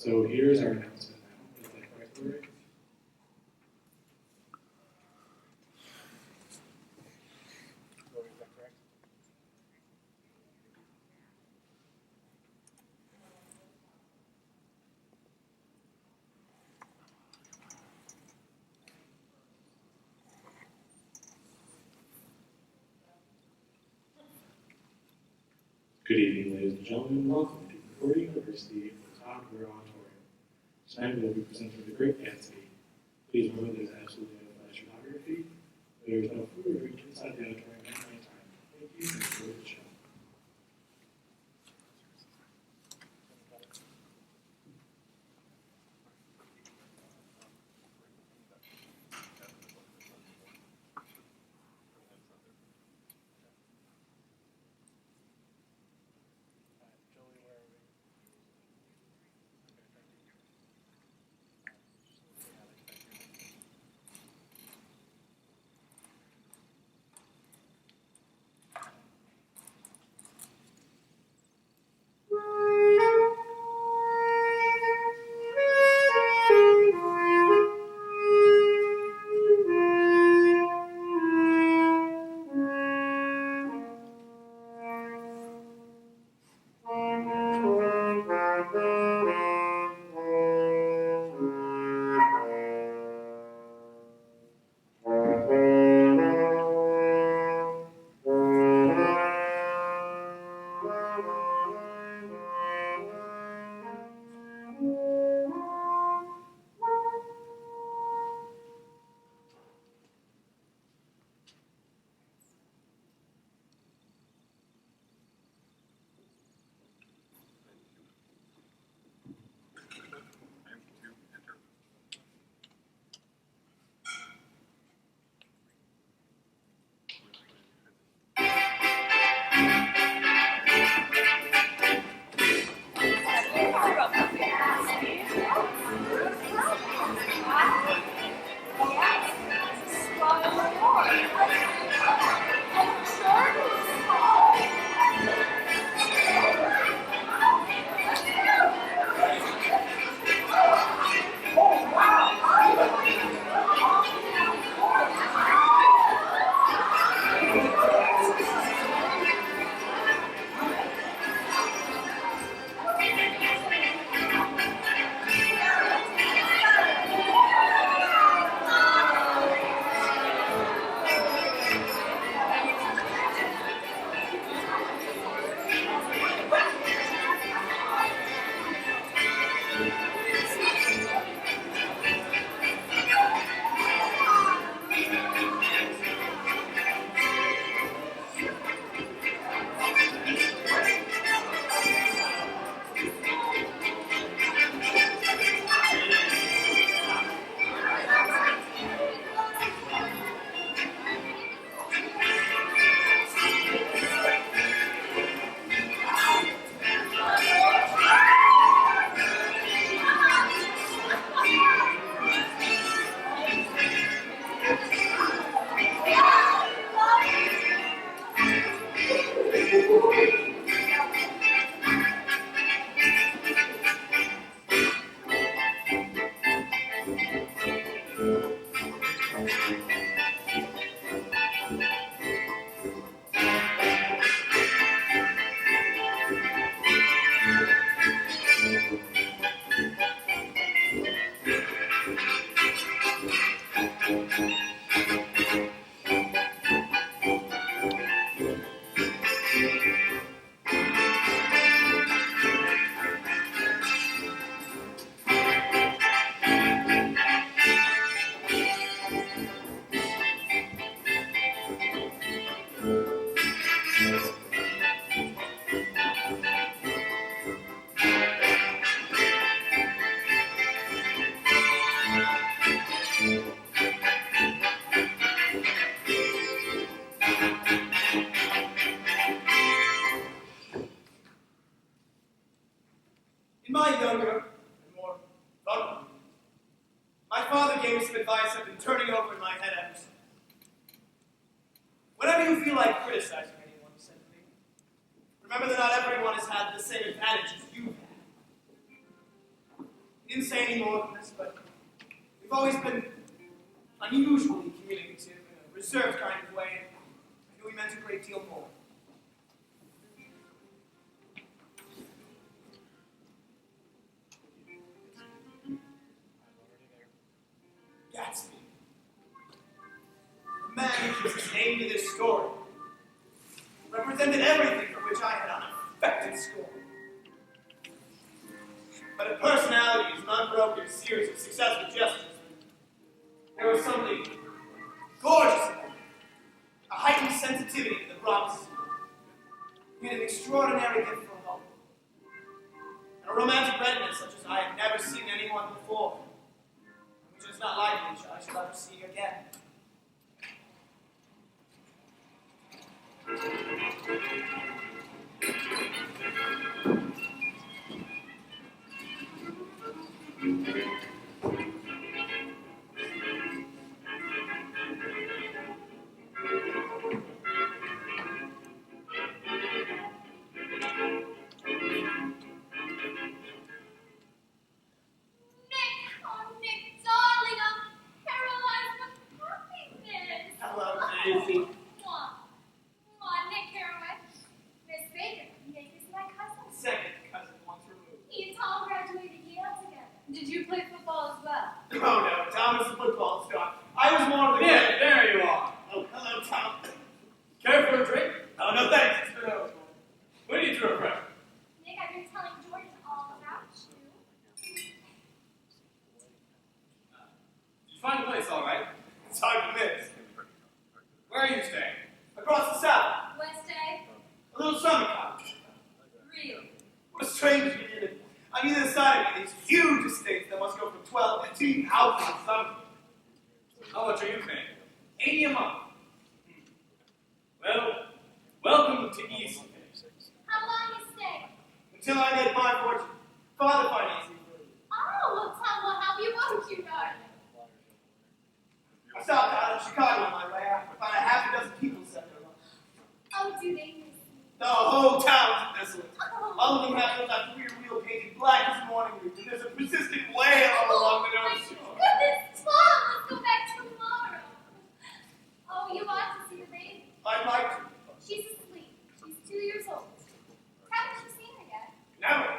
So here's our announcement now. Is that correct, Lori? Good evening, ladies and gentlemen. Welcome to Concordia University of the Todd Greer Auditorium. Tonight we will be presenting The Great Gatsby. Please remember there's absolutely no flash photography. There is no food or drink inside the auditorium at night time. Thank you and enjoy the show. In my younger and more vulnerable years, my father gave me some advice I've been turning over in my head ever since. Whenever you feel like criticizing anyone, he said to me, remember that not everyone has had the same advantages you've had. We didn't say any more than this, but we've always been unusually communicative in a reserved kind of way, and I knew we meant a great deal more. Gatsby. The man who gives his name to this story represented everything for which I had unaffected scorn. But a personality is an unbroken series of successful gestures. There was something gorgeous about it, a heightened sensitivity to the promises. He had an extraordinary gift for hope, and a romantic readiness such as I had never seen anyone before, which is not likely I shall ever see again. How much are you paying? 80 a month. Well, welcome to East. How long you stay? Until I made my fortune. Father financing for me. Oh, well, Tom will help you, won't you, darling? I stopped out of Chicago on my way out. I found a half a dozen people set their lunch. Oh, do they miss me? The whole town's desolate. Oh. All of them have that rear wheel painted black as morning leaf, and there's a persistent wail all along the North Shore. Goodness, Tom, let's go back tomorrow. Oh, you ought to see the baby. I'd like to. She's asleep. She's 2 years old. Haven't you seen her yet? Never.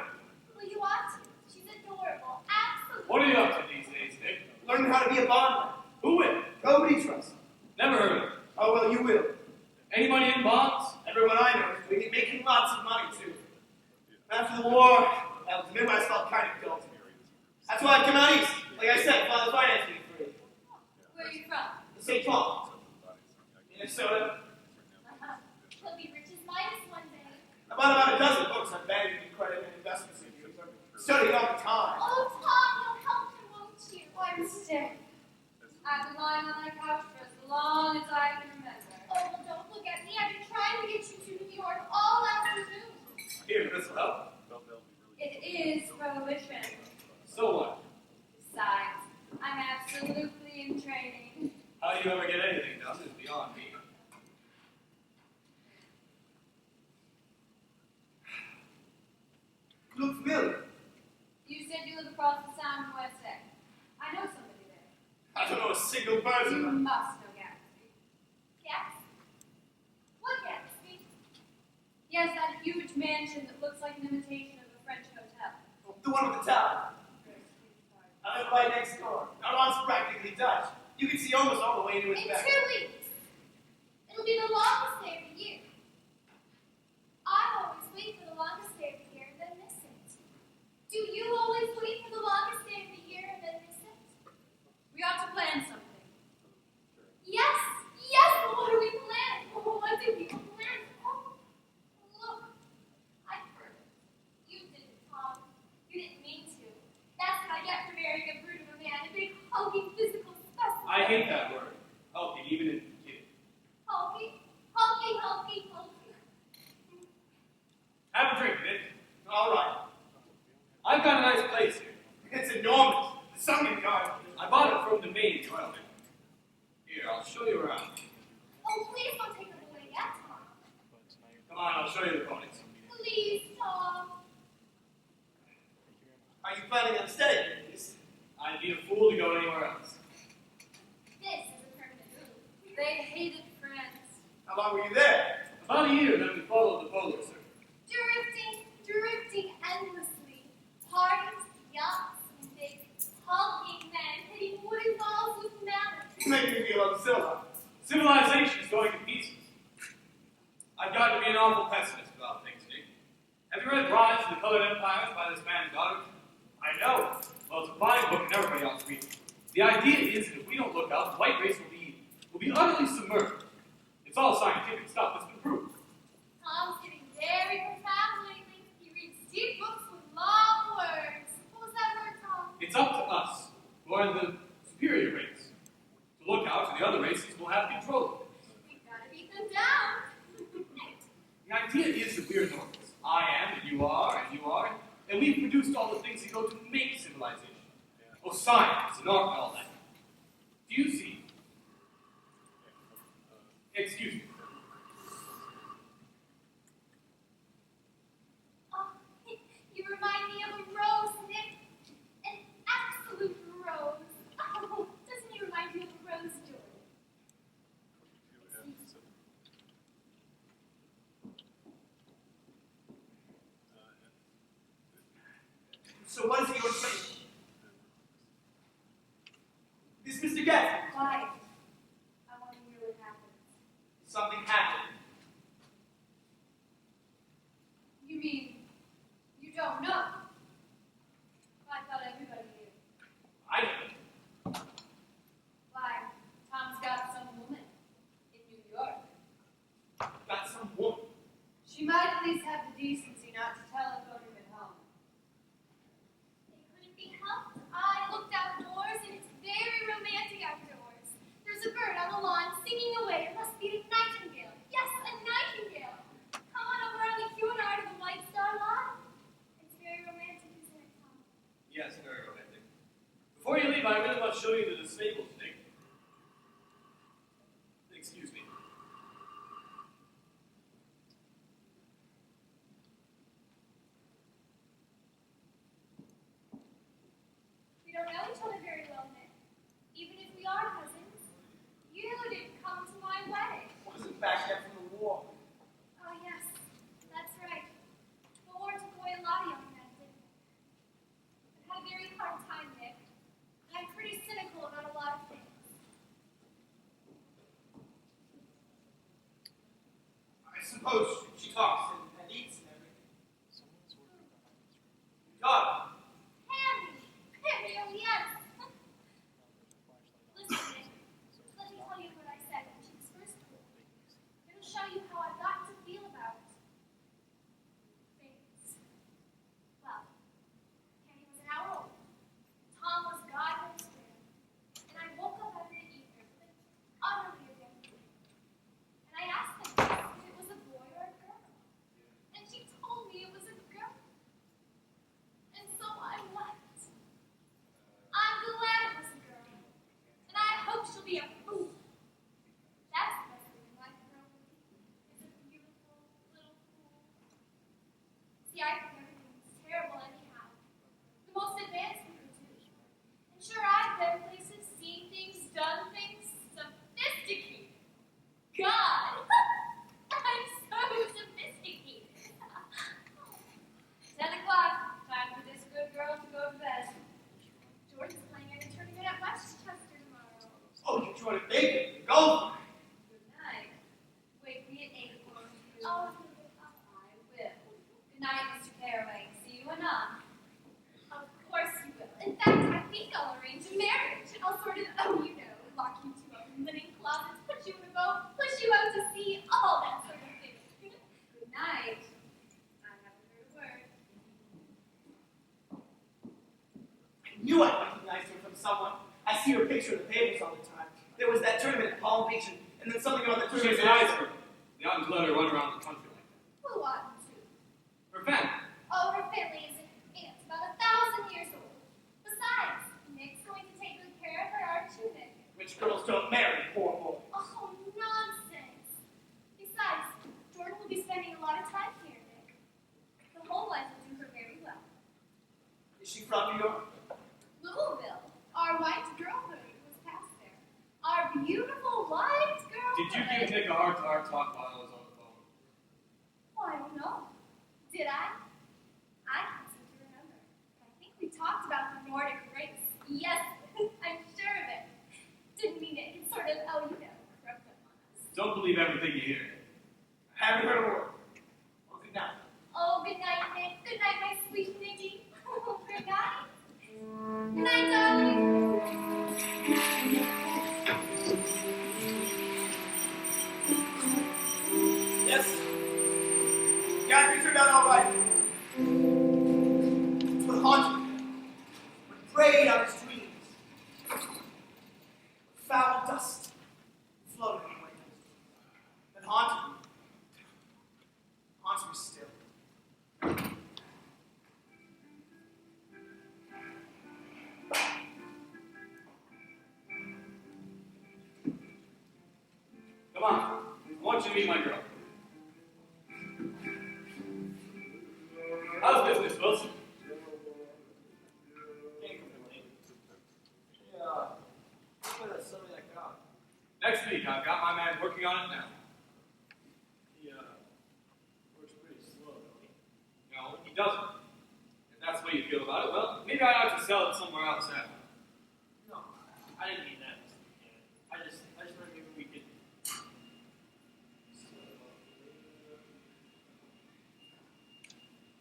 Well, you ought to. She's adorable. Absolutely. What are you up to these days, Dick? Learning how to be a bondman. Who will? Nobody trusts. Never heard of it. Oh, well, you will. Anybody in bonds? Everyone I know is doing it, making lots of money, too. After the war, the Midwest felt kind of guilty. That's why I've come out east. Like I said, Father financed me for it. Where are you from? St. Paul. Minnesota. He'll be rich as Midas one day. I bought about a dozen books on banking and credit and investment securities. I'm studying all the time. Oh, Tom, you'll help him, won't you? I'm staying. I've been lying on my couch for as long as I can remember. Oh, well, don't look at me. I've been trying to get you to New York all afternoon. Here, this will help. It is prohibition. So what? Besides, I'm absolutely in training. How you ever get anything done is beyond me. You look familiar. You said you live across the Sound in West End. I know somebody there. I don't know a single person. You must know Gatsby. Gatsby? What Gatsby? Yes, that huge mansion that looks like an imitation of a French hotel. The one with the tower. I live right next door. Our lawn's practically Dutch. You can see almost all the way into its In back. 2 weeks. It'll be the longest day of the year. I always wait for the longest day of the year and then miss it. Do you always wait for the longest day of the year and then miss it? We ought to plan something. Yes, yes, but what do we plan? What do we plan? Oh, look, I heard it. You didn't, Tom. You didn't mean to. That's what I get for marrying a brute of a man, a big, hulking, physical specimen. I hate that word. Hulking, even if you kid. Hulky, hulky, hulky, hulky. Have a drink, Dick. All right. I've got a nice place here. It's enormous. The sunken garden. I bought it from the maid toilet. Here, I'll show you around. Oh, please don't take them away yet, Tom. Come on, I'll show you the ponies. Please, Tom. Are you planning on staying? be a fool to go anywhere else. This is a permanent move. They hated France. How long were you there? About a year, then we followed the polar circuit. Drifting endlessly. Parties, yachts, and big hulking men hitting wooden balls with matter. You make me feel uncivilized. Civilization is going to pieces. I've got to be an awful pessimist about things, Nick. Have you read Rise of the Colored Empires by this man Goddard? I know. Well, it's a fine book and everybody else reads it. The idea is that if we don't look out, the white race will be utterly submerged. It's all scientific stuff that's been proved. Tom's getting very profound lately. He reads deep books with long words. What was that word, Tom? It's up to us, who are the superior race, to look out for the other races will have control of it. We've got to beat them down. The idea is that we're enormous. I am, and you are, and we've produced all the things that go to make civilization. Oh, science and art and all that. Do you see? Excuse me. Oh, you remind me of a rose, Nick. An absolute rose. Oh, doesn't he remind you of a rose, George? So what is it you're saying? This Mr. Gatsby. Quiet. I want to hear what happened. Something happened. You mean you don't know? I thought everybody knew. I know. Why, Tom's got some woman in New York. Got some woman. She might at least have the decency not to telephone him at home. It couldn't be helped. I looked outdoors, and it's very romantic outdoors. There's a bird on the lawn singing away. It must be a nightingale. Yes, a nightingale. Come on over on the Q&R to the White Star Lawn. It's very romantic, isn't it, Tom? Yes, very romantic. Before you leave, I really must show you to the stables, Nick. Excuse me. We don't know each other very well, Nick. Even if we are cousins, you didn't come to my wedding. Wasn't back yet from the war. Oh, yes, that's right. The war took away a lot of young men, didn't it? I've had a very hard time, Nick. I'm pretty cynical about a lot of things. I suppose she talks and eats and everything. God. Pammy, oh yes. Listen, Nick, let me tell you what I said when she was first born. It'll show you how I've got to feel about things. Well, Pammy was an hour old. Tom was God and his spirit. And I woke up out of the ether with an utterly against me. And I asked them if it was a boy or a girl. And she told me it was a girl. And so I wept. I'm glad it was a girl. And I hope she'll be a fool. That's the best thing in life, a girl will be. Is a beautiful little fool. See, I think everything's terrible anyhow. The most advanced people do. And sure, I've been places, seen things, done things, sophisticated. God! I'm so sophisticated. 10 o'clock. Time for this good girl to go to bed. Jordan's playing in a tournament at Westchester tomorrow. Oh, you joined a big go. Good night. Wake me at 8 o'clock. Oh, I will. Good night, Mr. Caraway. See you anon. of course you will. In fact, I think I'll arrange a marriage. I'll sort of, lock you two up in linen closets, put you in a boat, push you out to sea, all that sort of thing. Good night. I haven't heard a word. I knew I recognized her from someone. I see her picture in the papers all the time. There was that tournament at Palm Beach, and then something about the tournament. She's an iceberg. The oughtn't to let her run around the country like that. Who oughtn't to? Her family. Oh, her family is an aunt, about 1,000 years old. Besides, Nick's going to take good care of her, aren't you, Nick? Which girls don't marry poor boys. Oh, nonsense. Besides, Jordan will be spending a lot of time here, Nick. The home life will do her very well. Is she from New York? Louisville. Did you give Nick a heart-to-heart talk while I was on the phone? Oh, I don't know. Did I? I can't seem to remember. I think we talked about the Nordic race. Yes, I'm sure of it. Didn't mean it. It's sort of, oh, you know, crept up on us. Don't believe everything you hear. I haven't heard a word. Well, good night. Oh, good night, Nick. Good night, my sweet Nicky. Oh, good night. Good night, darling. Yes. Catherine turned out all right. It's what haunted me. What preyed on his dreams. Foul dust floated on my head. That haunted me. Haunts me still. Come on. I want you to meet my girl. How's business, Wilson? Can't complain. Yeah. Look at that something I got. Next week, I've got my man working on it now. He works pretty slow, don't he? No, he doesn't. If that's the way you feel about it, well, maybe I ought to sell it somewhere else after. No, I didn't mean that. I just thought maybe we could.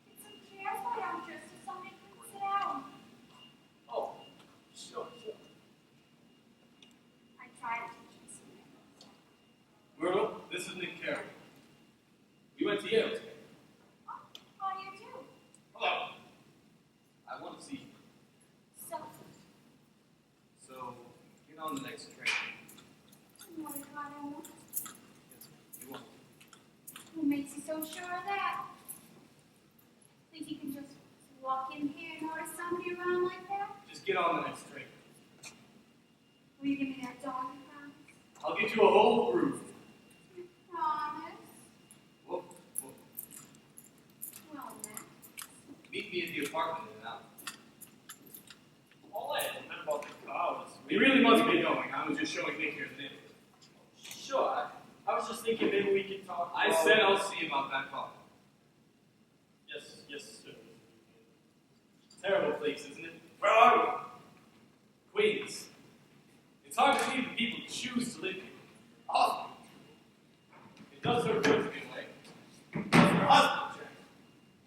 Get some chairs, why don't you, so somebody can sit down. Oh, sure. I try to teach him something. Myrtle, this is Nick Carey. We went to Yale together. How do you do? Hello. I want to see you. So, So, get on the next train. what if I don't want? You won't. What makes you so sure of that? Think you can just walk in here and order somebody around like that? Just get on the next train. Will you give me that dog you promised? I'll get you a whole groove. You promise? Whoop, whoop. Well, then. Meet me at the apartment in an hour. All I had meant about the car was. We really must be going. I was just showing Nick your thing. Sure. I was just thinking maybe we could talk. I said I'll see about that car. Yes, sir. Terrible place, isn't it? Where are we? Queens. It's hard to believe that people choose to live here. Oh, It does her good in a way. that's her husband,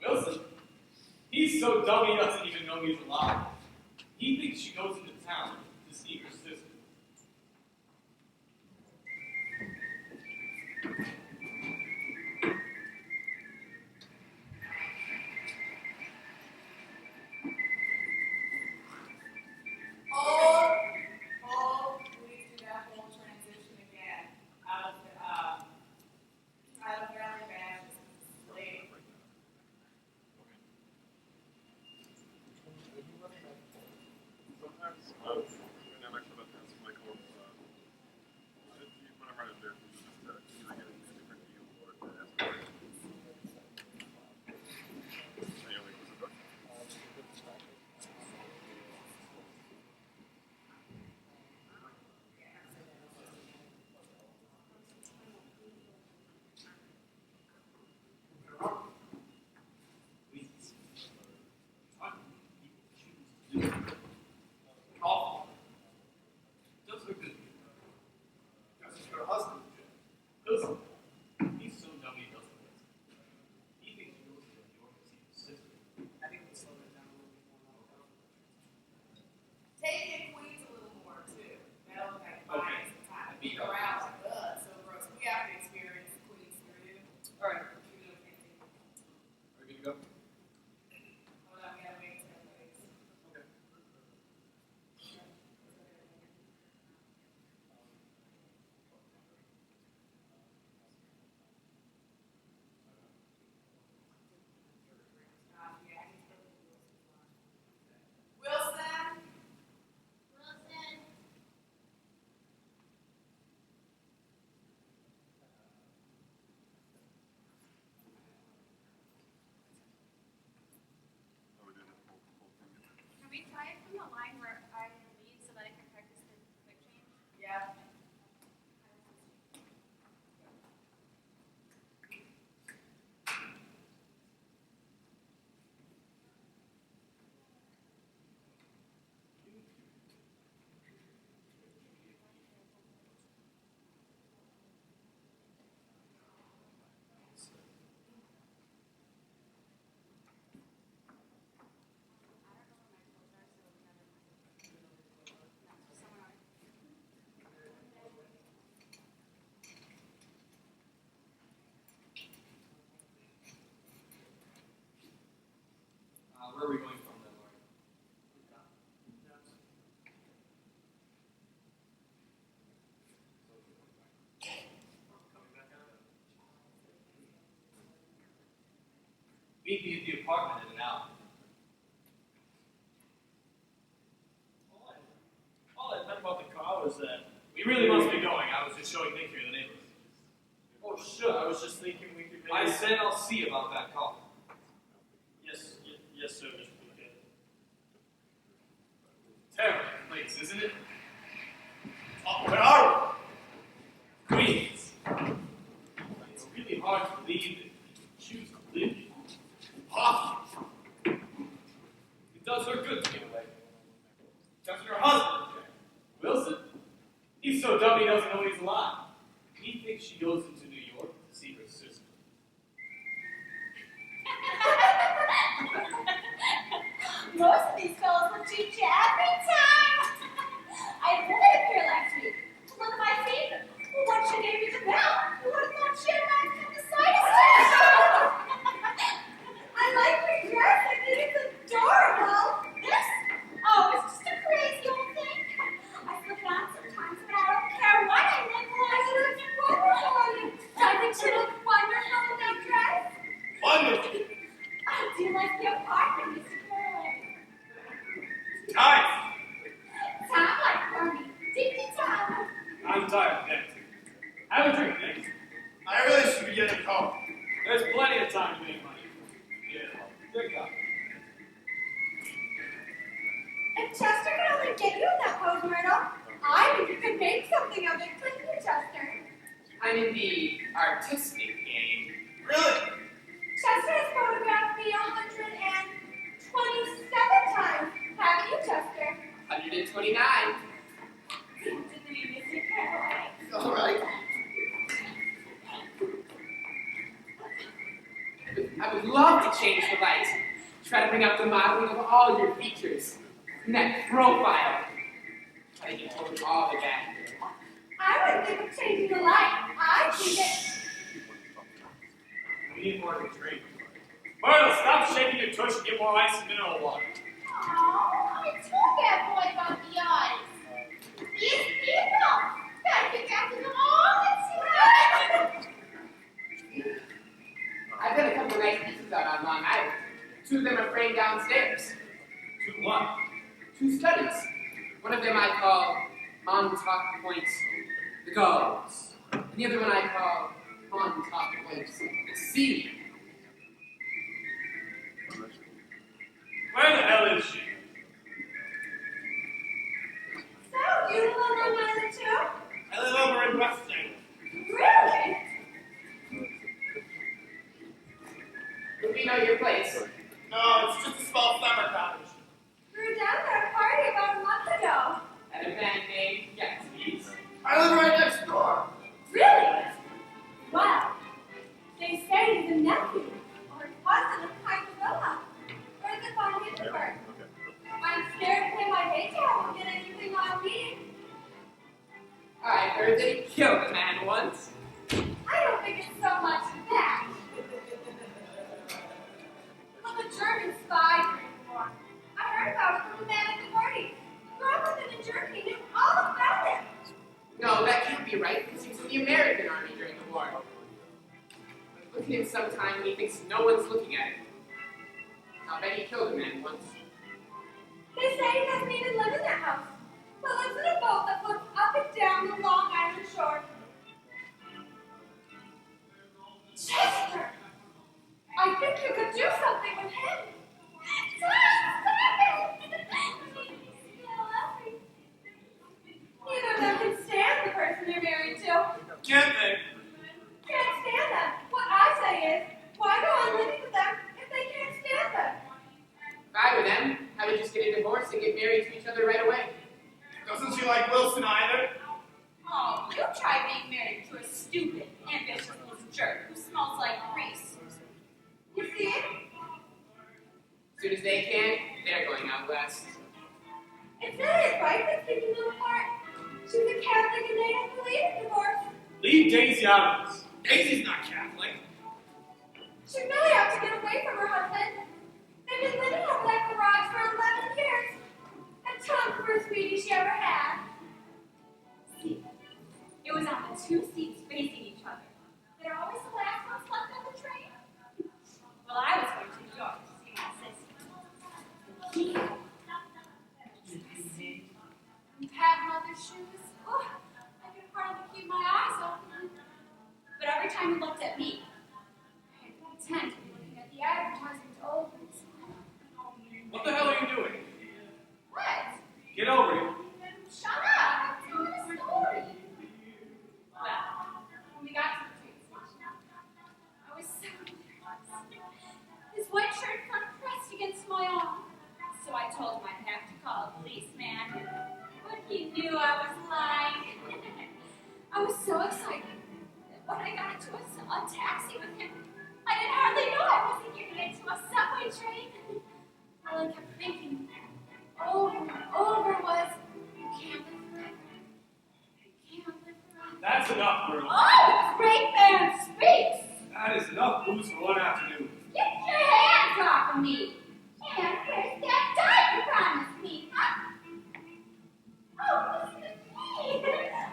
Jack. Wilson, he's so dumb he doesn't even know he's alive. He thinks she goes into town to see her sister. All we need to do that whole transition Meet me at the apartment in an hour. All I meant about the car was that. We really must be going. I was just showing Nick here the neighbors. Oh, sure. I was just thinking we could maybe. I said I'll see about that call. Yes, sir, Mr. Lieutenant. Terrible place, isn't it? Oh, where are Queens. It's really hard to believe that you choose to live here. Impossible. It does her good to get away. Just your husband, Jack. Wilson? He's so dumb he doesn't know he's alive. He thinks she goes into New York to see her sister. Most of these fellows will treat you every time. I had one up here last week. One of my favorites. Once she gave me the bell, who would have thought she had an appendicitis? I like her dress. I think it's adorable. This? Oh, it's just a crazy old thing. I slip it on sometimes, but I don't care what I look like. It looks wonderful on you. I think she looks wonderful in that dress. Wonderful. Do you like the apartment, Mr. Carroll? Nice. Tom like for me. Dinky Tom. I'm tired, Nick. Have a drink, Nick. I really should be getting home. There's plenty of time to make money. Yeah, drink up. If Chester could only get you in that pose, Myrtle, I think you could make something of it, couldn't you, Chester? I'm in the artistic game. Really? Chester has photographed me 127 times, haven't you, Chester? 129. Didn't you, Mr. Carroll? All right. I would love to change the light. Try to bring out the modeling of all your features. In that profile. Try to get over all the bad. I wouldn't think of changing the light. I think it. We need more to drink. Myrtle, stop shaking your tush and get more ice and mineral water. Oh, I told that boy about the ice. These people gotta get back to them all the time. I've got a couple of nice pieces out on Long Island. 2 of them are framed downstairs. 2 what? 2 studies. One of them I call Montauk Point, the Gulls. And the other one I call Montauk Point, the Sea. Where the hell is she? So, you live on Long Island too? I live over in West England. Really? Do we know your place? No, it's just a small summer cottage. We were down there at a party about a month ago. At a band named Gatsby's. I live right next door. Really? Well, they say he's a nephew or cousin of Piperilla. Where's the fun Hindenburg? I'm scared to pay my daycare and get anything I need. I heard that he killed a man once. I don't think it's so much that. I'm a German spy during the war. I heard about it from the man at the party. Grew up with him in Germany, knew all about it. No, that can't be right, because he was in the American army during the war. Look at him sometime when he thinks no one's looking at him. I'll bet he killed a man once. They say he doesn't even live in that house, but lives in a boat that floats up and down the Long Island shore. Chester! I think you could do something with him. Stop it! Neither of them can stand the person they're married to. Can't they? Can't stand them. What I say is, why go on living with them if they can't stand them? If I were them, I would just get a divorce and get married to each other right away. Doesn't she like Wilson either? Oh, you try being married to a stupid, ambitious little jerk who smells like grease. You see? As soon as they can, they're going out west. It's not his wife that's keeping them apart. She's a Catholic and they don't believe in divorce. Leave Daisy out of this. Daisy's not Catholic. She really ought to get away from her husband. They've been living over that garage for 11 years. And Tom's the first sweetie she ever had. See, it was on the 2 seats facing each other. They're always the last ones left on the train. Well, I was going to shoes. Oh, I could hardly keep my eyes open. But every time he looked at me, I had to pretend to be looking at the advertisement over his head. What the hell are you doing? What? Get over here. Shut up! I'm telling a story. Well, when we got to the train station, I was so nervous. His white shirt front pressed against my arm. So I told him I'd have to call a policeman. But he knew I was lying. I was so excited that when I got into a taxi with him, I didn't hardly know I wasn't getting into a subway train. All I kept thinking over and over was, you can't live forever. You can't live forever. That's enough, girl. Oh, great man speaks! That is enough booze for one afternoon. Get your hands off of me! And where's that dime you promised me, huh? Oh, listen to me!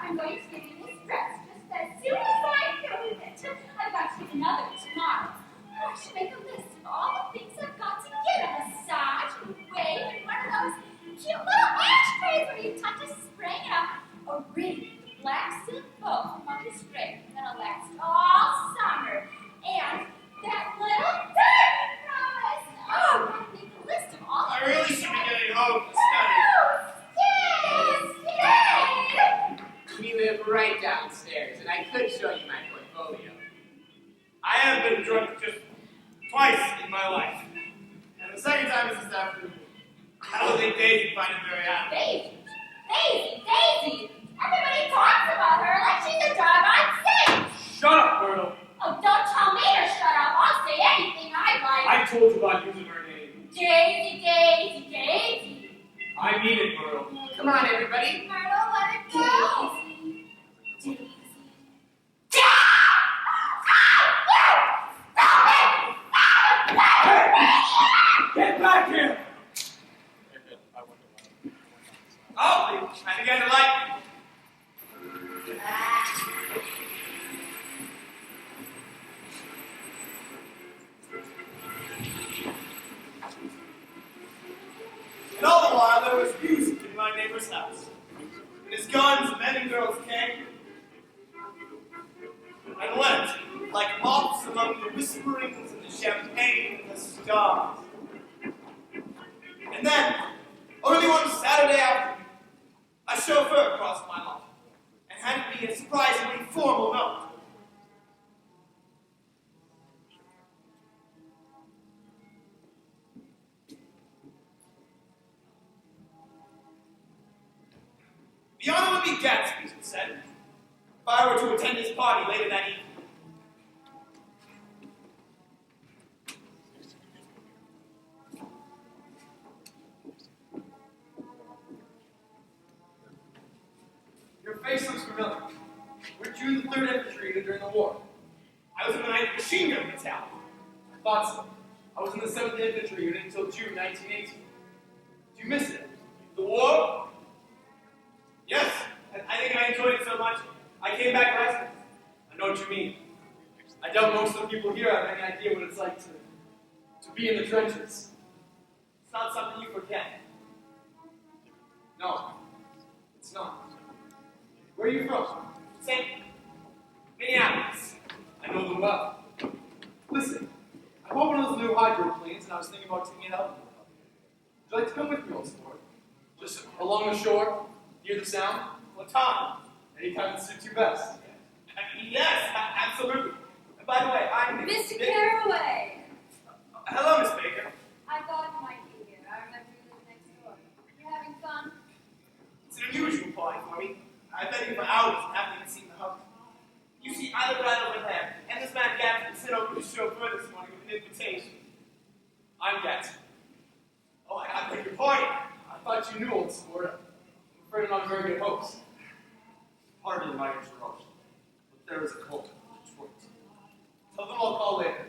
I'm going to give you this dress just as soon as I'm through with it. I've got to get another tomorrow. I should make a list of all the things I've got to get: a massage, and a wave, and one of those cute little ashtrays where you touch a spring, and a ring with a black silk bow from Mother's Spring that'll last all summer. And that little diamond promise! Oh, I've got to make a list of all I of really these. should be getting home to study. Oh, stay! We live right downstairs, and I could show you my portfolio. I have been drunk just twice in my life. And the second time is this afternoon. I don't think Daisy find it very happy. Daisy! Daisy! Daisy! Everybody talks about her like she's a doggone saint! Shut up, Myrtle. Oh, don't tell me to shut up. I'll say anything I like. I told you about using her name. Daisy, Daisy, Daisy. I mean it, Myrtle. Come on, everybody. Myrtle, let it go. Daisy. Daisy. Get back here! Oh, I began to like you. And all the while there was music in my neighbor's house. And his guns and men and girls came and went like moths among the whisperings and the champagne and the stars. And then, early one Saturday afternoon, a chauffeur crossed my lawn and handed me a surprisingly formal note. The honor would be Gatsby's, it said, if I were to attend his party later that evening. Your face looks familiar. Weren't you in the 3rd Infantry during the war? I was in the 9th Machine Gun Battalion. I thought so. I was in the 7th Infantry unit until June 1918. Do you miss it? The war? Yes, I think I enjoyed it so much. I came back restless. I know what you mean. I doubt most of the people here have any idea what it's like to be in the trenches. It's not something you forget. No, it's not. Where are you from? St. Minneapolis. I know them well. Listen, I bought one of those new hydroplanes, and I was thinking about taking it out. Would you like to come with me, old sport? Just along the shore, near the sound? What time? Anytime that suits you best. Yes, absolutely. And by the way, I'm Mr. Carraway. Hello, Miss Baker. I thought you might be here. I remember you live next door. You having fun? It's an unusual party for me. I've been here for hours and haven't even seen the hub. You see, I live right over there, and this man Gatsby sent over his chauffeur this morning with an invitation. I'm Gatsby. Oh, I beg your pardon. I thought you knew, old sport. I'm afraid I'm not a very good host. Pardon my interruption, but there is a cult in Detroit. Tell them I'll call later.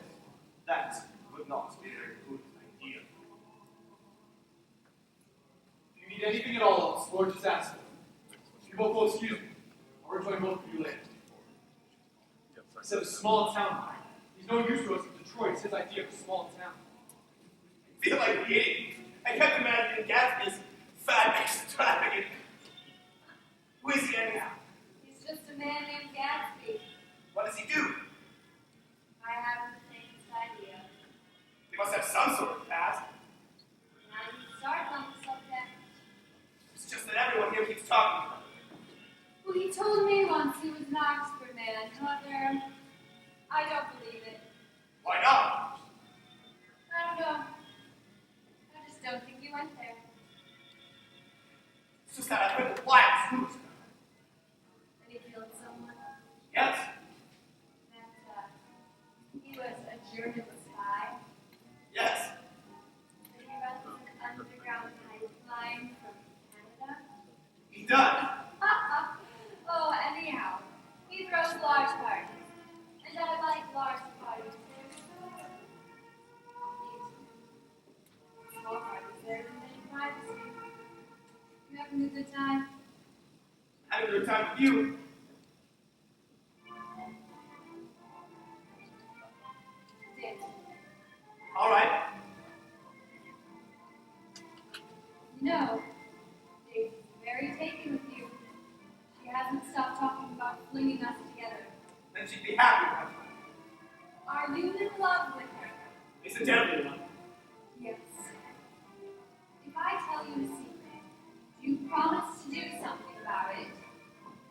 That would not be a very good idea. If you need anything at all, old sport, just ask me. You both will excuse me. I'll rejoin both of you later. He said a small town. He's no use to us in Detroit. It's his idea of a small town. I feel like the idiot. I kept imagining Gatsby's fat, extravagant. Well, he told me once he was an Oxford man. However, I don't believe it. Why not? I don't know. I just don't think he went there. It's just that I've heard the quiet rumors about him. And he killed someone. Yes? That he was a German spy. Yes. And he runs an underground pipeline from Canada. He does. Oh, anyhow, he throws large parties. And I like large parties. They're so small parties, there's many privacy. You having a good time? Having a good time with you. Dancing. All right. You know, Daisy is very taken with you. She hasn't stopped talking about flinging us together. Then she'd be happy with my time. Are you in love with her? Incidentally, one. Yes. If I tell you a secret, do you promise to do something about it?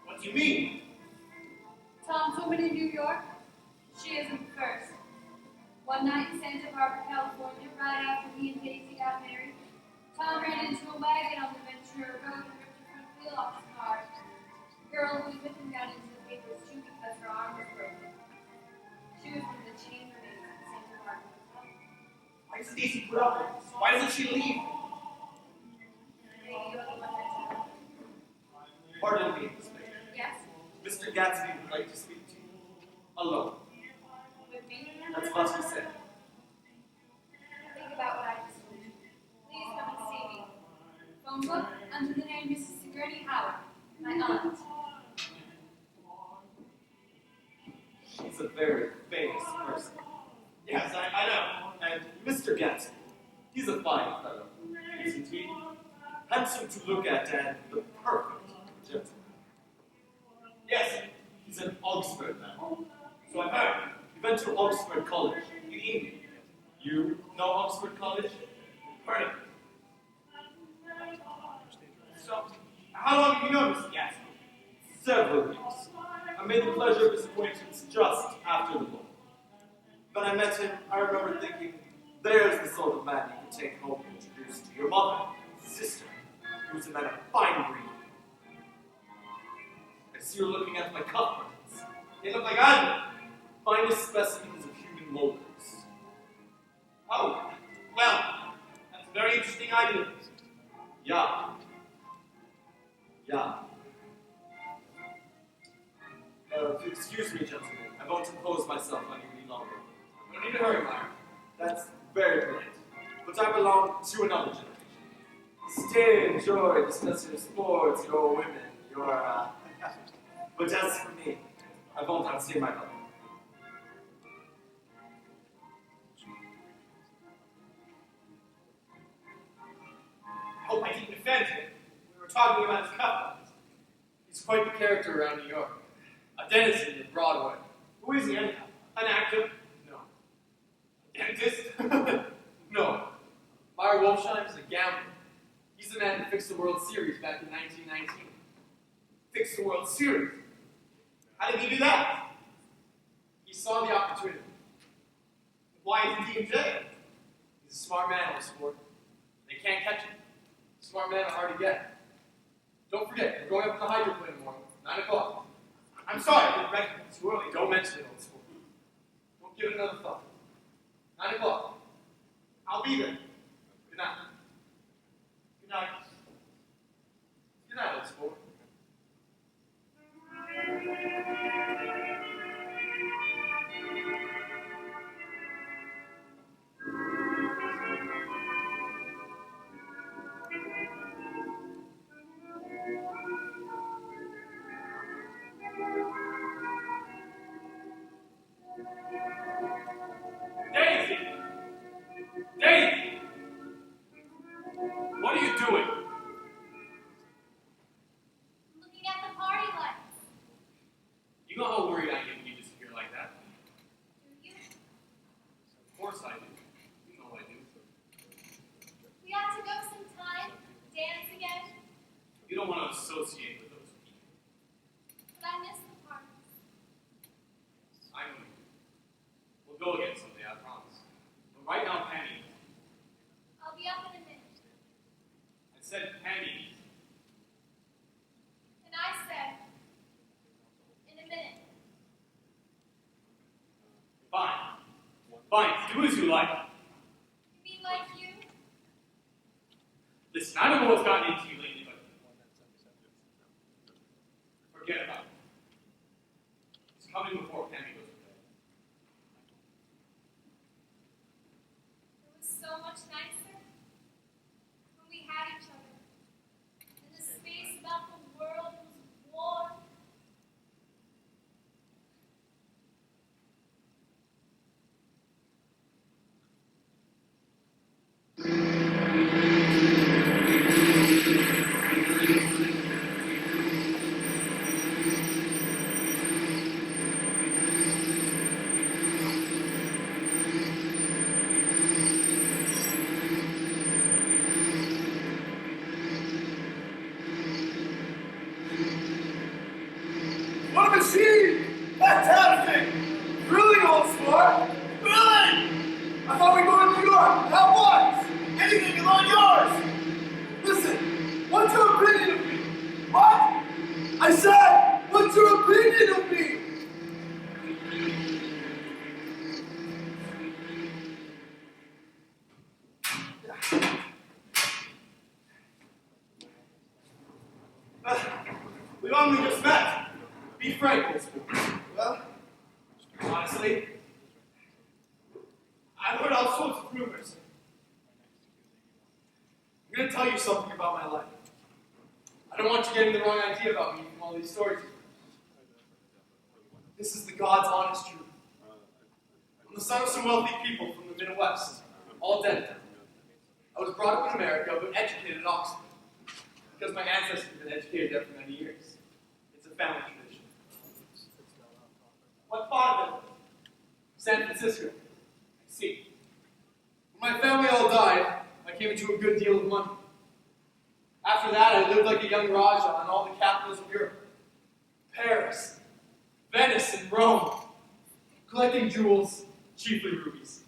What do you mean? Tom's woman in New York? She isn't the first. One night in Santa Barbara, California, right after he and Daisy got married, Tom ran into a wagon on the Ventura Road and ripped the front wheel off his car. The girl who was with him got into the papers too because her arm was broken. She was one of the chambermaids at the Santa Barbara Hotel. Why does Daisy put up with this? Why doesn't she leave? Maybe you're the one that told her. Pardon me, Inspector. Yes? Mr. Gatsby would like to speak to you. Alone. With me? That's what he said. Think about what I just told you. Please come and see me. Phone book under the name Mrs. Sigourney Howard, my aunt. She's a very famous person. Yes, I know. And Mr. Gatsby, he's a fine fellow, isn't he? Handsome to look at and the perfect gentleman. Yes, He's an Oxford man. so I've heard. He went to Oxford College in England. You know Oxford College? Heard of it. So, how long have you known Mr. Gatsby? Several years. I made the pleasure of his acquaintance just after the ball. When I met him, I remember thinking, there's the sort of man you can take home and introduce to your mother, sister. He was a man of fine breeding. I see you're looking at my cuff buttons. They look like I Finest specimens of human molars. Oh, well, that's a very interesting idea. Yeah. Yeah. Excuse me, gentlemen. I won't impose myself on you any longer. No need to hurry, Myra. That's very polite. But I belong to another generation. Stay, enjoy, discuss your sports, your women, your, But as for me, I won't outstay my welcome. I hope I didn't offend him. We were talking about his cuff buttons. He's quite the character around New York. A denizen of Broadway. Who is he anyhow? An actor? No. A dentist? No. Meyer Wolfsheim is a gambler. He's the man who fixed the World Series back in 1919. Fix the World Series. How did he do that? He saw the opportunity. Why isn't he in jail? He's a smart man, old sport. They can't catch him. Smart men are hard to get. Don't forget, we're going up to the hydroplane tomorrow, 9 o'clock. I'm sorry, I didn't recognize you early. Don't mention it, old sport. Don't give it another thought. 9 o'clock. I'll be there. Good night. Good night. Good night, old sport. Daisy! Daisy! do as you like. Be like you. Listen, I don't know what's gotten into you lately, but forget about it. It's coming before Cammy goes to bed. It was so much nicer when we had each other. And the space about the world was warm. What a machine! Fantastic! Really, old sport? Really? I thought we'd go to New York, not once! Anything is all yours! Listen, what's your opinion of me? What? I said, what's your opinion of me? We've only just met. Be frank, old sport. Well, honestly, I've heard all sorts of rumors. I'm going to tell you something about my life. I don't want you getting the wrong idea about me from all these stories. This is the God's honest truth. I'm the son of some wealthy people from the Midwest, all dead. I was brought up in America, but educated at Oxford, because my ancestors have been educated there for many years. It's a family tradition. What part of it? San Francisco. I see. When my family all died, I came into a good deal of money. After that, I lived like a young Raja in all the capitals of Europe. Paris, Venice, and Rome. Collecting jewels, chiefly rubies.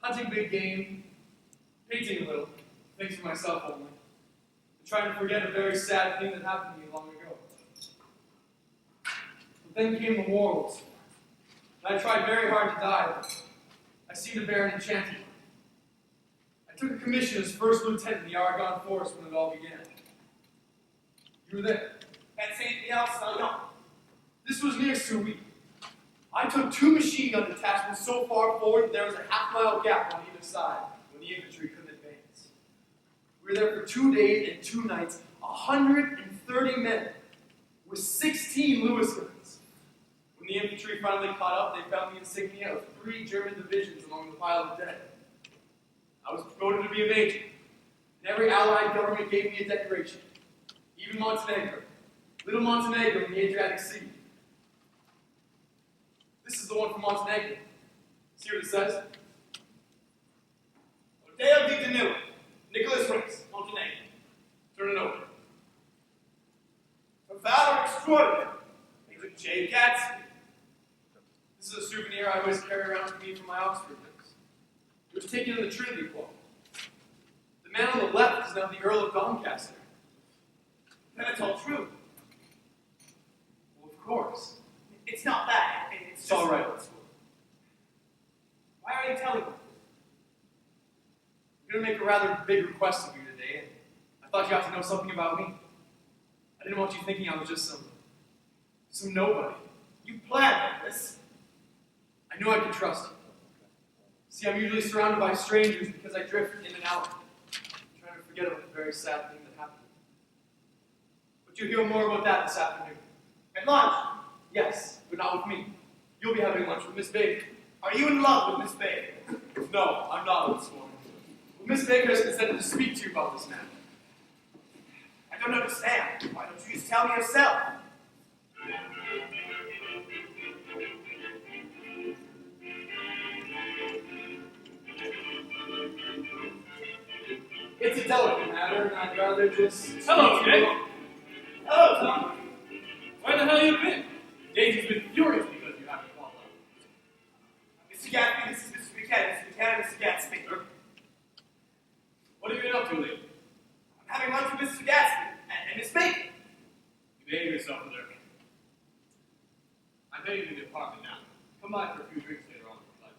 Hunting big game, painting a little, things for myself only. And trying to forget a very sad thing that happened to me long ago. But then came the wars. And I tried very hard to die, but I seemed to bear an enchanted life. I took a commission as first lieutenant in the Argonne Forest when it all began. You were there. At Saint-Pierre-Salon. This was near Souris. I took 2 machine gun detachments so far forward that there was a half-mile gap on either side when the infantry couldn't advance. We were there for 2 days and 2 nights, 130 men with 16 Lewis guns. When the infantry finally caught up, they found the insignia of 3 German divisions among the pile of dead. I was promoted to be a major, and every Allied government gave me a decoration. Even Montenegro. Little Montenegro in the Adriatic Sea. This is the one from Montenegro. See what it says? Deo di Danilo. Nicholas Rex, Montenegro. Turn it over. For valor extraordinary. Major J. Gatsby. This is a souvenir I always carry around with me from my Oxford days. It was taken in the Trinity Club. The man on the left is now the Earl of Doncaster. Then it's all true. Well, of course. It's not that. It's It's just... all right. Why are you telling me? I'm going to make a rather big request of you today, and I thought you ought to know something about me. I didn't want you thinking I was just some nobody. You planned this. I knew I could trust you. See, I'm usually surrounded by strangers because I drift in and out, trying to forget about the very sad thing that happened. But you'll hear more about that this afternoon. At lunch. Yes, but not with me. You'll be having lunch with Miss Baker. Are you in love with Miss Baker? No, I'm not this morning. But Miss Baker has consented to speak to you about this matter. I don't understand. Why don't you just tell me yourself? It's a delicate matter, and I'd rather just... Hello, Nick. Hello, Tom. Where the hell you been? Daisy's been furious because you haven't called up. Mr. Gatsby, this is Mr. Buchanan. Mr. Buchanan, Mr. Gatsby. What have you been up to lately? I'm having lunch with Mr. Gatsby and Miss Baker. You behave yourself with her. I'm heading to the apartment now. Come by for a few drinks later on if you'd like.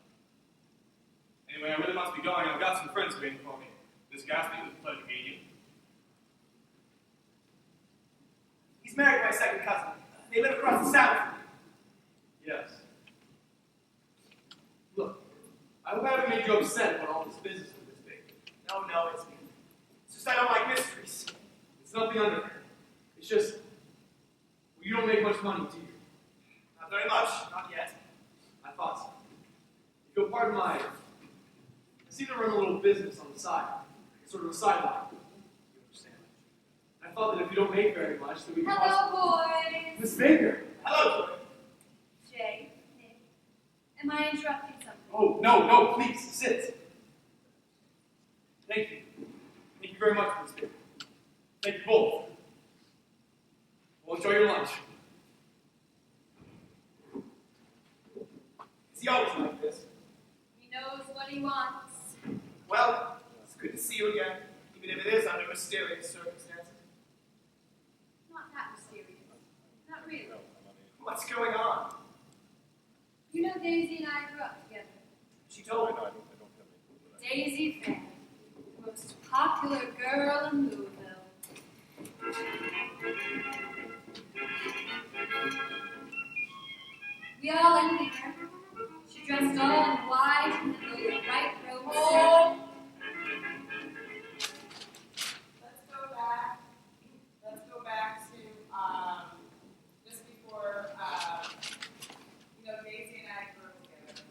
Anyway, I really must be going. I've got some friends waiting for me. Miss Gatsby, it was a pleasure meeting you. He's married my second cousin. They live across the south. Yes. Look, I hope I haven't made you upset about all this business with this baby. No, it's me. It's just I don't like mysteries. It's nothing under there. It's just, well, you don't make much money, do you? Not very much, not yet. I thought so. If you'll pardon my, I seem to run a little business on the side, sort of a sideline. You understand? I thought that if you don't make very much, that we could Hello, boys. Miss Baker! Hello, Joy. Jay, Nick, am I interrupting something? Oh, no, please, sit. Thank you. Thank you very much, Miss Baker. Thank you both. Well, enjoy your lunch. Is he always like this? He knows what he wants. Well, it's good to see you again, even if it is under mysterious circumstances. Not that mysterious. Not really. What's going on? You know Daisy and I grew up together. She told me. Daisy Fair, the most popular girl in Louisville. We all envied her. She dressed all in white and had little white robes. Let's go back to just before Daisy and I grew up together.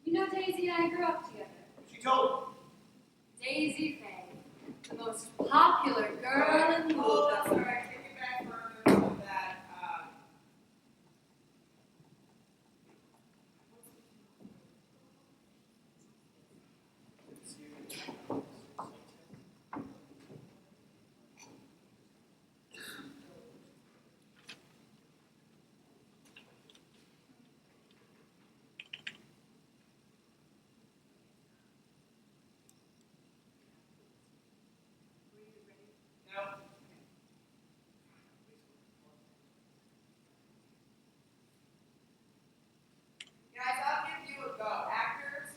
You know Daisy and I grew up together. She told Daisy Faye, the most popular girl in Louisville. Oh, that's all right. Take it back further so that. No. Guys, I'll give you a go. Actors,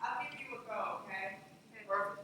I'll give you a go, okay? Perfect.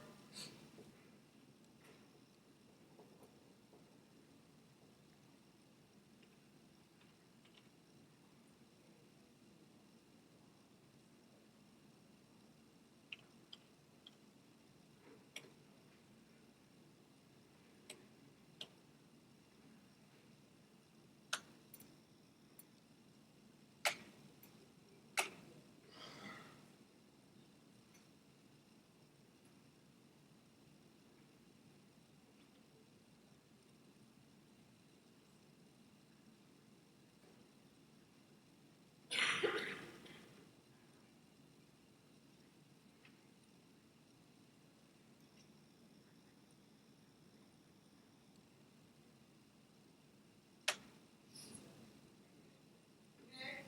Nick,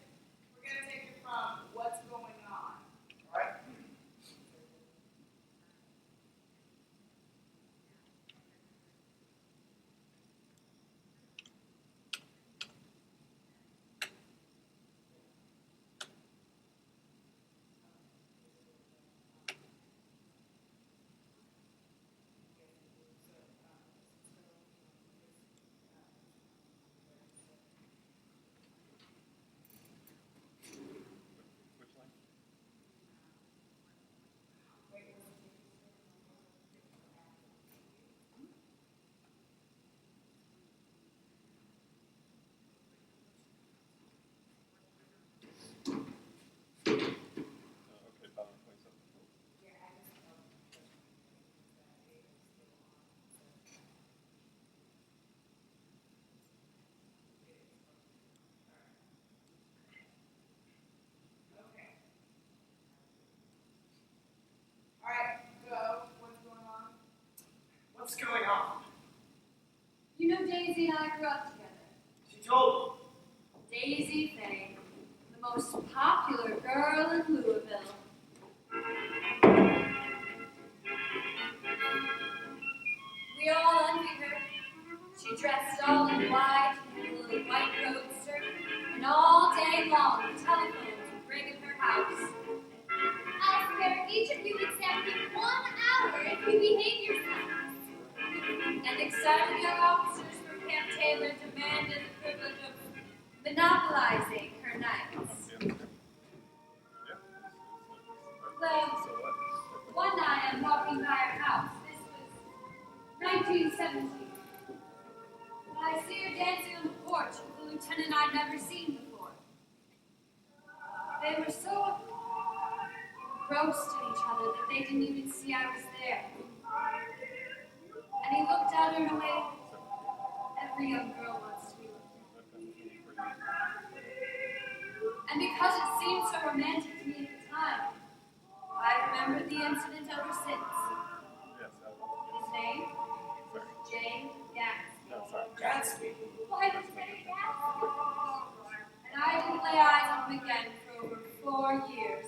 we're going to take it from what's going on. All right. Okay. All right, go. What's going on? What's going on? You know Daisy and I grew up together. She told Daisy Faye, the most popular girl in Louisville. We all envied her. each of you exactly 1 hour if you behave yourselves. And excited young officers from Camp Taylor demanded the privilege of monopolizing her nights. Well, one night I'm walking by her house. This was 1917. And I see her dancing on the porch with a lieutenant I'd never seen before. They were so engrossed in each other that they didn't even see I was there. And he looked at her in a way every young girl wants to be looked at. And because it seemed so romantic to me at the time, I've remembered the incident ever since. His name was Jay Gatsby. Gatsby. Why was Jay Gatsby? And I didn't lay eyes on him again for over 4 years.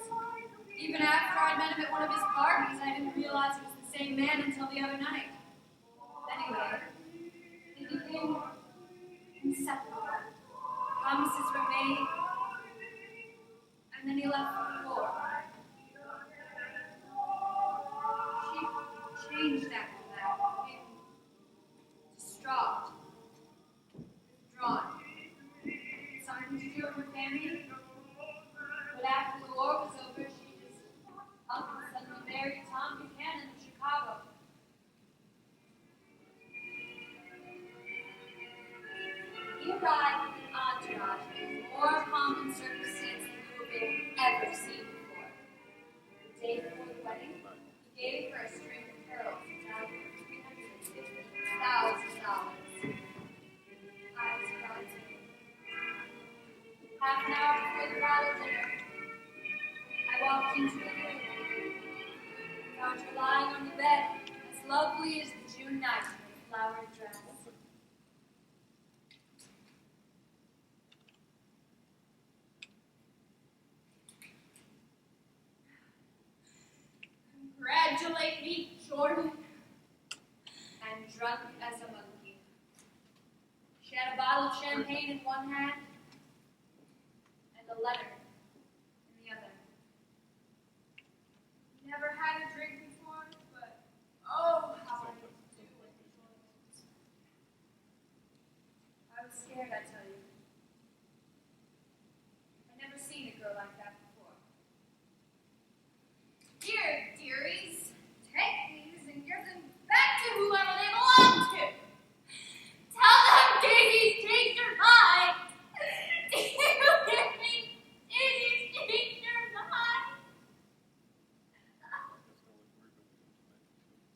Even after I met him at one of his parties, I didn't realize he was the same man until the other night. Anyway, they became inseparable. Promises were made, and then he left for the war. She changed after that, became distraught, withdrawn. Something to do with her family. But after the war was over, she just up and suddenly married Tom Buchanan in Chicago. He arrived with an entourage in more pomp and circumstance than you have ever seen before. The day before the wedding, he gave her a string of pearls valued at $350,000. I was about to. Half an hour before the bridal dinner, I walked into the room, found her lying on the bed, as lovely as the June night in her flowered dress. Congratulate me, Jordan. And drunk as a monkey. She had a bottle of champagne in one hand and a letter in the other. Never had a drink before, but oh, how I do enjoy it. I was scared, I tell you. I'd never seen a girl like that before. Here, dearies, take these and give them back to whoever they belong to. Tell them Daisy's changed her mind. Do you hear me? Daisy's changed her mind.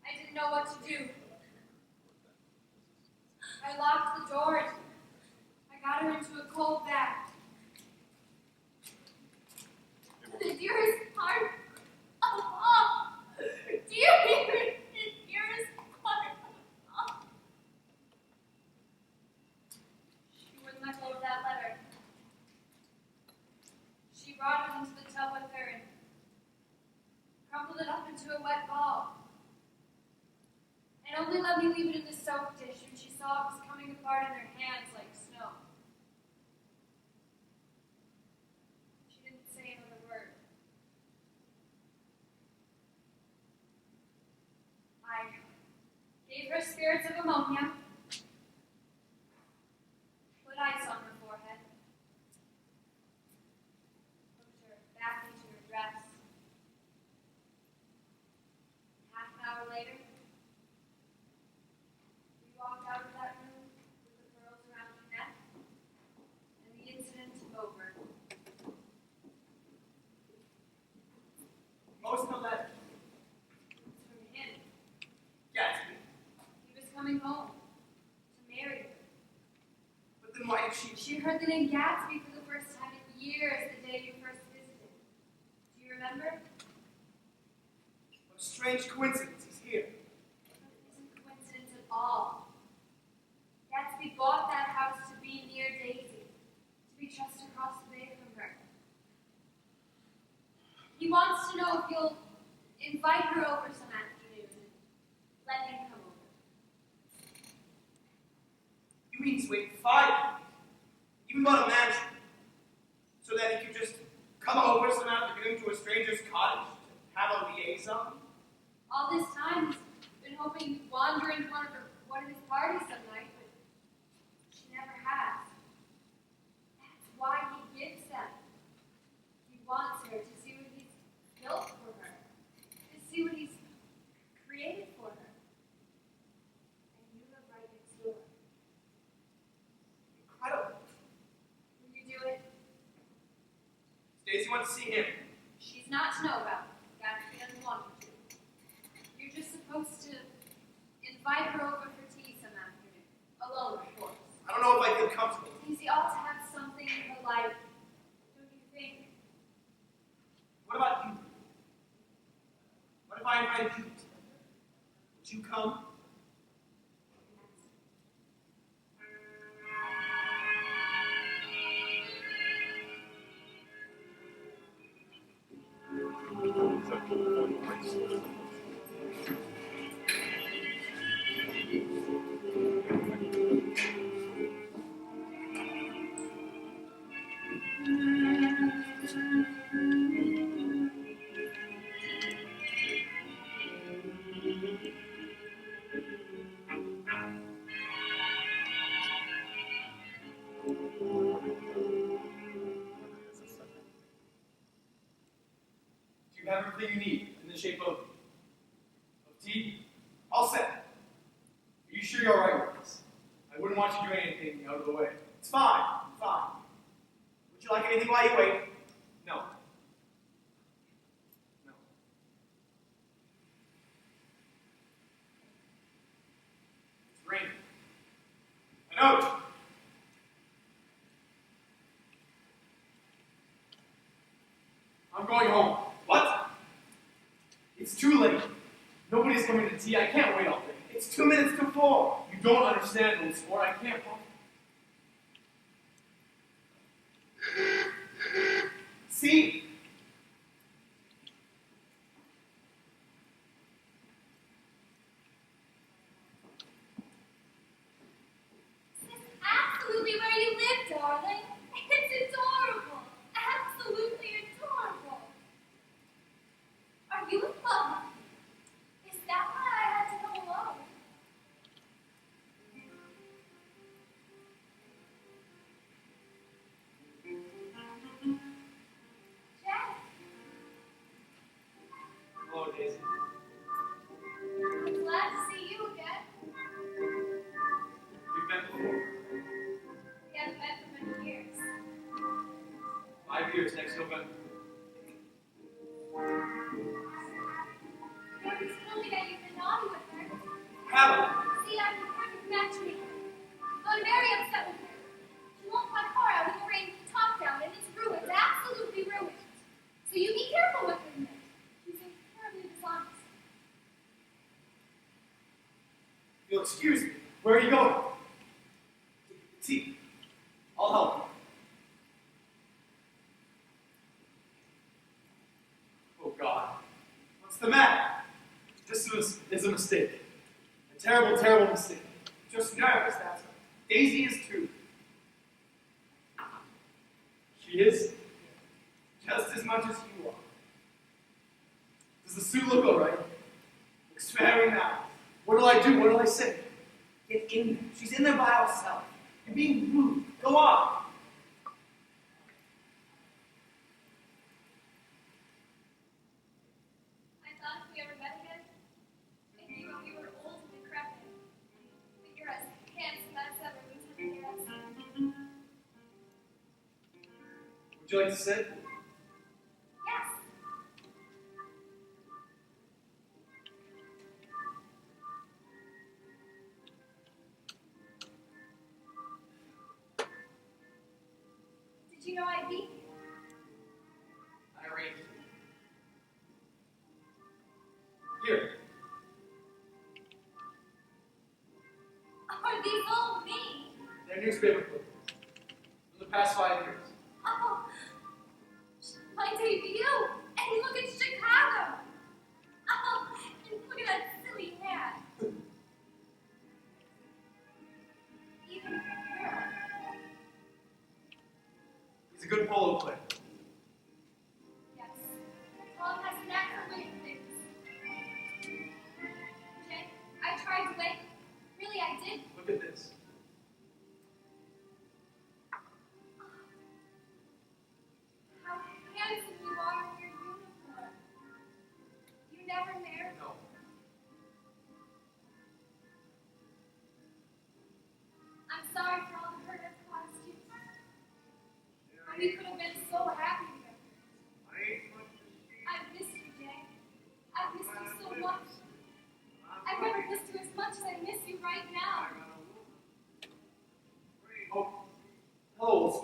I didn't know what to do. I locked the doors. I got her into a cold bath. The dearest part of all. Do you hear me? The dearest part of all. She wouldn't let go of that letter. She brought it into the tub with her and crumpled it up into a wet ball. And only let me leave it in the soap dish when she saw it was coming apart in her hands like snow. She didn't say another word. I gave her spirits of ammonia, put ice on her forehead, put her back into her dress. Half an hour later, we walked out of that room with the pearls around her neck, and the incident over. What was in the letter? It's from him. Gatsby. He was coming home to marry her. But then why did she? She heard the name Gatsby for the first time in years the day you first visited. Do you remember? What a strange coincidence. He's here. It isn't coincidence at all. Gatsby bought that house to be near Daisy, to be just across the bay from her. He wants to know if you'll invite her over some afternoon and let him come over. You mean he's waiting 5 years? Even bought a mansion. So that he could just come over some afternoon to a stranger's cottage to have a liaison? liaison? All this time, he's been hoping he'd wander into one of his parties some night, but she never has. That's why he gives them. He wants her to see what he's built for her, to see what he's created for her. And you live right next door. Incredible. Will you do it? Daisy wants to see him. She's not to know about it. That's he doesn't want her to. You're just supposed to invite her over for tea some afternoon. Alone, of course. I don't know if I feel comfortable. Daisy ought to have something in her life, don't you think? What about you? What if I invited you? Would you come? Do you have everything you need in the shape of tea? All set. Are you sure you're all right with this? I wouldn't want you doing anything out of the way. It's fine. I'm fine. Would you like anything while you wait? No. No. It's raining. I know. I'm going home. What? It's too late. Nobody's coming to tea. I can't wait all day. It's 2 minutes to 4. You don't understand, little sport. I can't. See? This is absolutely where you live, darling. It's adorable. Absolutely adorable. Are you in love? Is that why I had to come alone? Jack, Hello, Daisy. I'm glad to see you again. We've met before. We haven't met for many years. 5 years next November. You always told me that you've been naughty with her. Helen. See, I'm the perfect match for you. I'm very upset with her. She won't my car out in the rain with the top down, and it's ruined, absolutely ruined. So you be careful with her, Nick. She's incredibly dishonest. You'll excuse me. Where are you going? Tea. I'll help you. Oh, God. What's the matter? This is a mistake. A terrible, terrible mistake. Just nervous, that's all. Daisy is too. She is? Just as much as you are. Does the suit look all right? Looks very nice. What do I do? What do I say? Get in there. She's in there by herself. You're being rude. Go on. I thought if we ever met again, maybe when we were old and decrepit, that you're as handsome as ever, Lieutenant Garrison. Would you like to sit? Yes. Did you know I'd be here? I arranged it. Here. Are these all me? They're newspaper clippings. For the past 5 years. Oh, my debut! And look at Chicago! Oh, and look at that silly hat! Even Europe. He's a good polo player. Yes, Tom has a knack for winning things.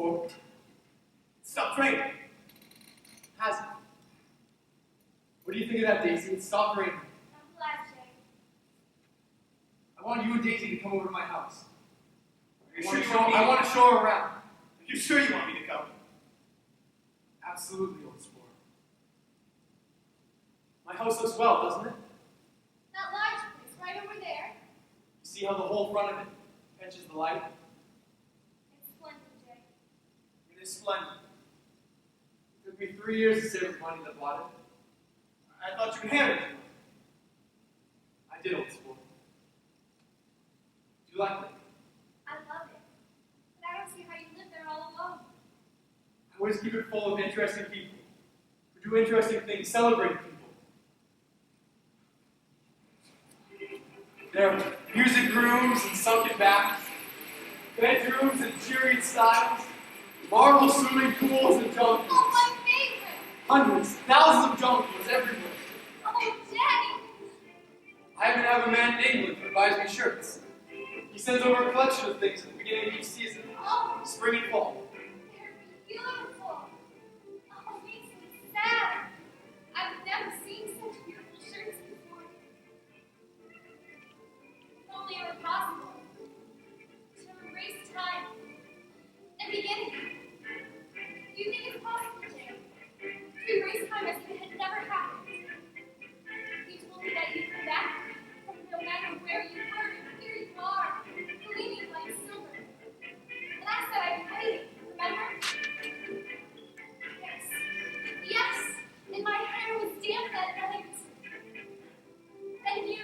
sport. Stop training. Has it? What do you think of that, Daisy? It's stopped raining. I'm glad, Jay. I want you and Daisy to come over to my house. Are you sure you want me? I want to show her around. Are you sure you want me to come? Absolutely, old sport. My house looks well, doesn't it? That large place right over there. You see how the whole front of it catches the light? It's splendid, Jay. It is splendid. It took me 3 years to save the money that bought it. I thought you inherited it. I did, old sport. Do you like it? I love it. But I don't see how you live there all alone. I always keep it full of interesting people who do interesting things, celebrate people. There are music rooms and sunken baths, bedrooms and cheering styles, marble swimming pools and junk pools. Oh, my favorite! Hundreds, thousands of junk pools everywhere. Oh, Jay! I even have a man in England who buys me shirts. He sends over a collection of things at the beginning of each season, Oh, spring and fall. they're beautiful. Oh, it makes me sad. I've never seen such beautiful shirts before. If only it were possible to erase time and begin again. Do you think it's possible, Jay? To erase time as if it had never happened? You told me that you'd come back from no matter where you were, and here you are, gleaming like silver. And I said I'd wait, remember? Yes. Yes! And my hair was damp that night. And you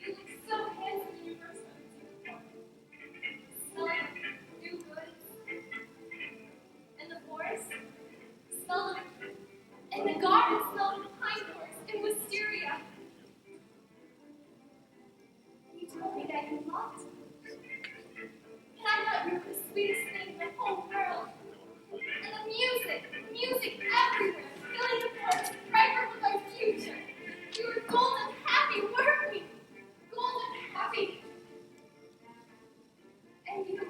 looked so handsome when you first went into the park. Smelling of new goods. And the forest smelled of, and the garden smelled of pine forest and wisteria. You told me that you loved me. And I thought you were the sweetest thing in the whole world. And the music everywhere, filling the forest, vibrant with our future. We were golden happy, weren't we? Golden happy. And you